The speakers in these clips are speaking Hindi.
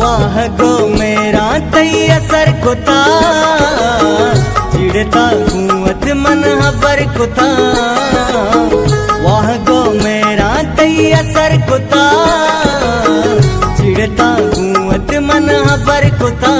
वाह गो मेरा तैया सर कुता चिड़ता कुवत मन हबर कुता। वाह गो मेरा तैया सर कुता चिड़ता कुवत मन हबर कुता।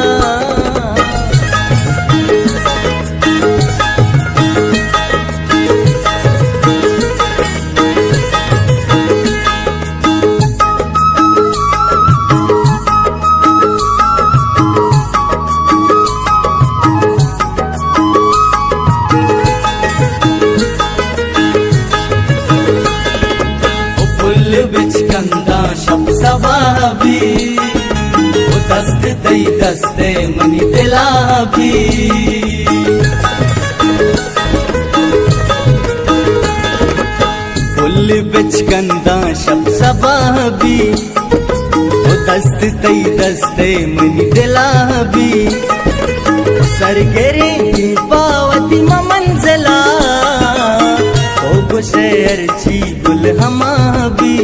बिचकंदा शब सवाबी वो दस्त दई दस्ते मनी दिला भी। फुल बिचकंदा शब सवाबी वो दस्त दई दस्ते मनी दिला भी। सरगेरी की पावती मंजिला शेर छी गुल हमा भी।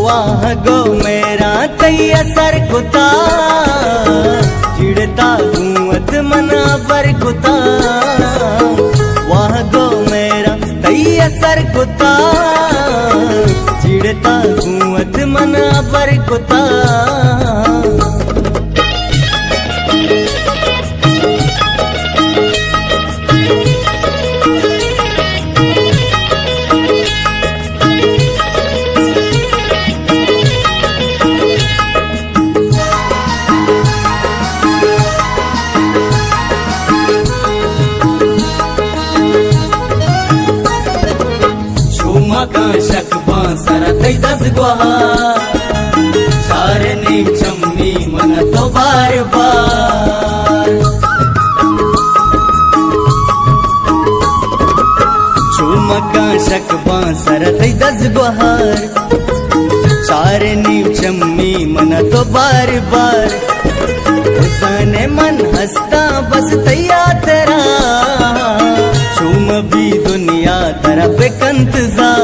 वाह गो मेरा तैया सर कुता चिड़ता कुवत मन बर कुता। वाह गो मेरा तैया सर कुता चिड़ता कुवत मन बर कुता। शक बांसरा तई दस गुहा सारे नी चम्मी मन तो बार बार। चुमका शक बांसरा तई दस गुहार सारे नी चम्मी मन तो बार बार। हुसने मन हंसता बस तैया तेरा चुम भी दुनिया तरफ इंतजार।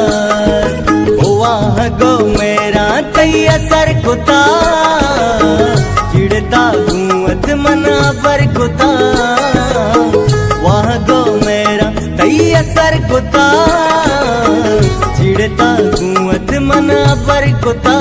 वाह गो मेरा तैया सर कुता चिड़ता कुवत मन बर कुता। वाह गो मेरा तैया सर कुता चिड़ता कुवत मन बर कुता।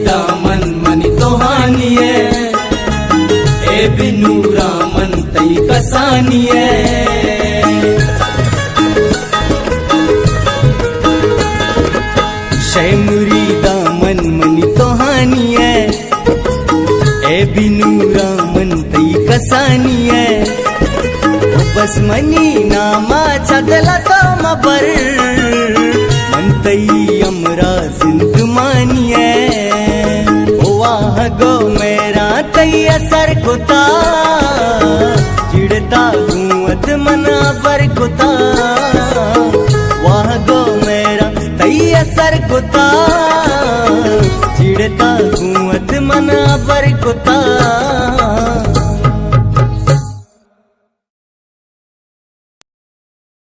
दामन मनी तोहानिए ए बिनूरा मन तई कसानिए। शैमुरी दामन मनी तोहानिए ए बिनूरा मन तई कसानिए। बस मनी नामा छगला तो मबर मन तई अमरा जिंदमानिए। वाह गो मेरा तैया सर कुता चिड़ता कुवत मन बर कुता। वाह गो मेरा तैया सर कुता चिड़ता कुवत मन बर कुता।